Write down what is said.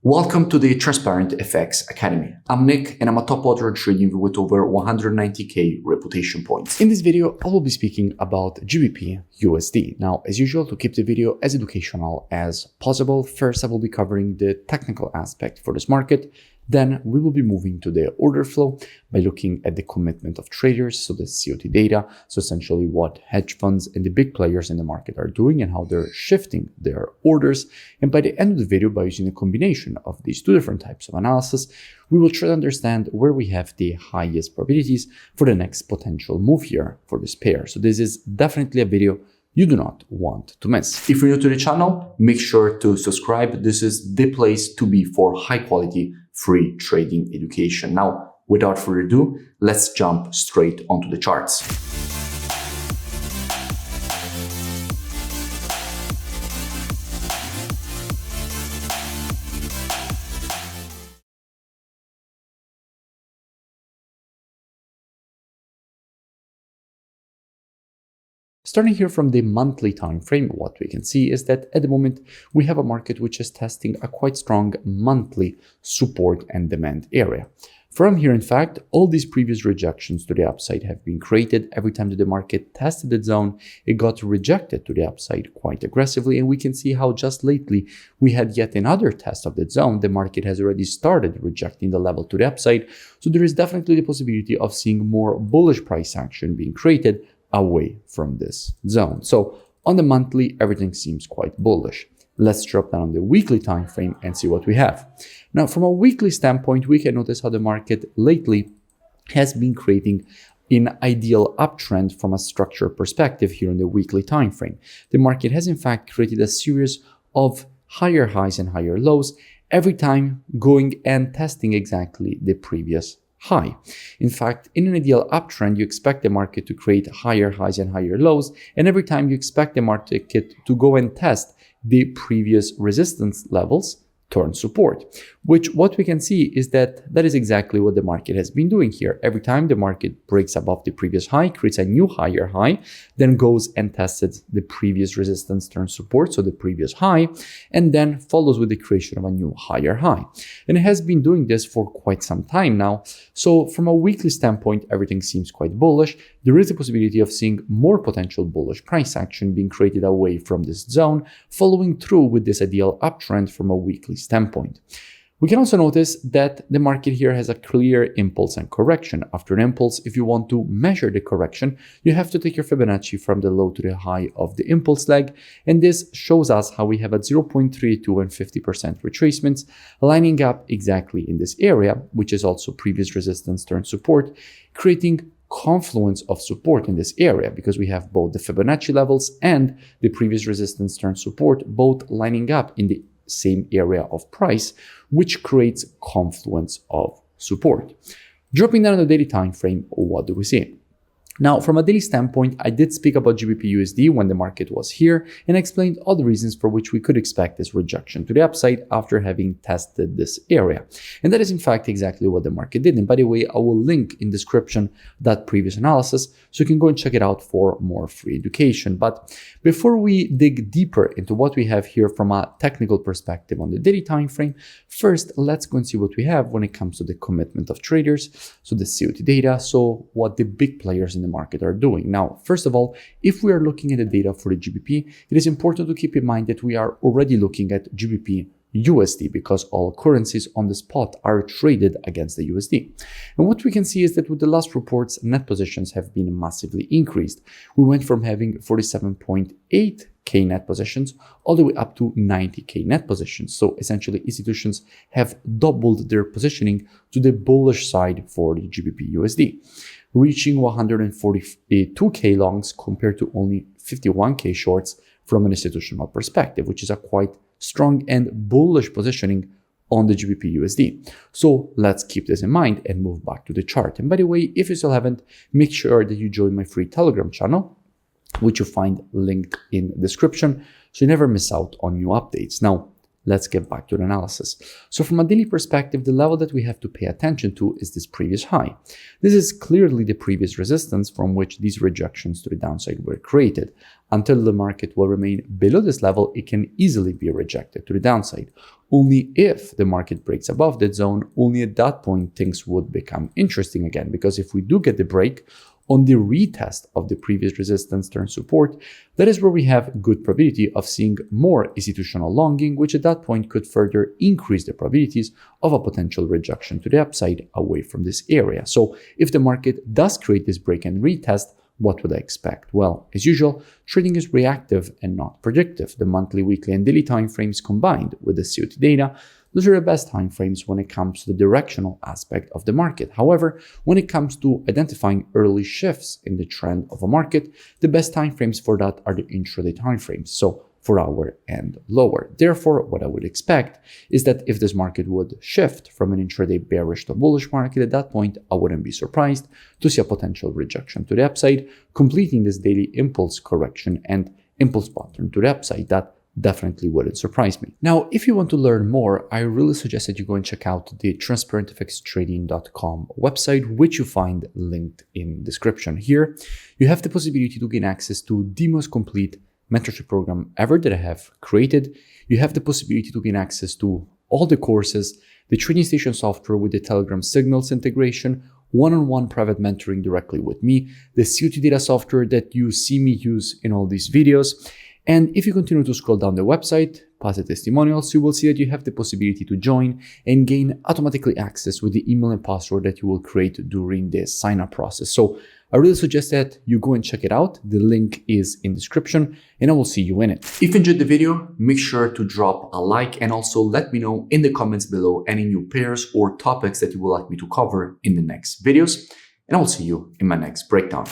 Welcome to the Transparent FX Academy. I'm Nick and I'm a top author trading with over 190k reputation points. In this video, I will be speaking about GBPUSD. Now, as usual, to keep the video as educational as possible, first I will be covering the technical aspect for this market. Then we will be moving to the order flow by looking at the commitment of traders, so the COT data, so essentially what hedge funds and the big players in the market are doing and how they're shifting their orders. And by the end of the video, by using a combination of these two different types of analysis, we will try to understand where we have the highest probabilities for the next potential move here for this pair. So this is definitely a video you do not want to miss. If you're new to the channel, make sure to subscribe. This is the place to be for high quality free trading education. Now, without further ado, let's jump straight onto the charts. Starting here from the monthly time frame, what we can see is that at the moment we have a market which is testing a quite strong monthly support and demand area. From here, in fact, all these previous rejections to the upside have been created. Every time that the market tested the zone, it got rejected to the upside quite aggressively. And we can see how just lately we had yet another test of that zone. The market has already started rejecting the level to the upside. So there is definitely the possibility of seeing more bullish price action being created away from this zone. So on the monthly, everything seems quite bullish. Let's drop down on the weekly time frame and see what we have. Now, from a weekly standpoint, we can notice how the market lately has been creating an ideal uptrend from a structure perspective here in the weekly time frame. The market has in fact created a series of higher highs and higher lows, every time going and testing exactly the previous high. In fact, in an ideal uptrend, you expect the market to create higher highs and higher lows. And every time you expect the market to go and test the previous resistance levels, turn support, which what we can see is that is exactly what the market has been doing here. Every time the market breaks above the previous high, creates a new higher high, then goes and tests the previous resistance, turn support, so the previous high, and then follows with the creation of a new higher high. And it has been doing this for quite some time now. So from a weekly standpoint, everything seems quite bullish. There is a possibility of seeing more potential bullish price action being created away from this zone, following through with this ideal uptrend from a weekly standpoint. We can also notice that the market here has a clear impulse and correction. After an impulse, if you want to measure the correction, you have to take your Fibonacci from the low to the high of the impulse leg. And this shows us how we have a 0.32 and 50% retracements lining up exactly in this area, which is also previous resistance turn support, creating confluence of support in this area because we have both the Fibonacci levels and the previous resistance turn support both lining up in the same area of price, which creates confluence of support. Dropping down on the daily time frame, what do we see? Now, from a daily standpoint, I did speak about GBPUSD when the market was here and explained all the reasons for which we could expect this rejection to the upside after having tested this area. And that is in fact exactly what the market did. And by the way, I will link in description that previous analysis so you can go and check it out for more free education. But before we dig deeper into what we have here from a technical perspective on the daily time frame, first let's go and see what we have when it comes to the commitment of traders, so the COT data, so what the big players in the market are doing. Now, first of all, if we are looking at the data for the GBP, it is important to keep in mind that we are already looking at GBPUSD because all currencies on the spot are traded against the USD. And what we can see is that with the last reports, net positions have been massively increased. We went from having 47.8k net positions all the way up to 90k net positions. So essentially institutions have doubled their positioning to the bullish side for the GBPUSD, reaching 142k longs compared to only 51k shorts from an institutional perspective, which is a quite strong and bullish positioning on the GBPUSD. So let's keep this in mind and move back to the chart. And by the way, if you still haven't, make sure that you join my free Telegram channel, which you find linked in the description, so you never miss out on new updates. Now, let's get back to the analysis. So from a daily perspective, the level that we have to pay attention to is this previous high. This is clearly the previous resistance from which these rejections to the downside were created. Until the market will remain below this level, it can easily be rejected to the downside. only if the market breaks above that zone, only at that point things would become interesting again. Because if we do get the break on the retest of the previous resistance turn support, that is where we have good probability of seeing more institutional longing, which at that point could further increase the probabilities of a potential rejection to the upside away from this area. So if the market does create this break and retest, what would I expect? Well, as usual, trading is reactive and not predictive. The monthly, weekly, and daily timeframes combined with the COT data, those are the best timeframes when it comes to the directional aspect of the market. However, when it comes to identifying early shifts in the trend of a market, the best timeframes for that are the intraday timeframes, so 4 hour and lower. Therefore, what I would expect is that if this market would shift from an intraday bearish to bullish market, at that point, I wouldn't be surprised to see a potential rejection to the upside, completing this daily impulse correction and impulse pattern to the upside. That definitely wouldn't surprise me. Now, if you want to learn more, I really suggest that you go and check out the transparentfxtrading.com website, which you find linked in description. Here, you have the possibility to gain access to the most complete mentorship program ever that I have created. You have the possibility to gain access to all the courses, the trading station software with the Telegram signals integration, one-on-one private mentoring directly with me, the COT data software that you see me use in all these videos. And if you continue to scroll down the website, past the testimonials, you will see that you have the possibility to join and gain automatically access with the email and password that you will create during the sign-up process. So I really suggest that you go and check it out. The link is in description and I will see you in it. If you enjoyed the video, make sure to drop a like and also let me know in the comments below any new pairs or topics that you would like me to cover in the next videos. And I will see you in my next breakdown.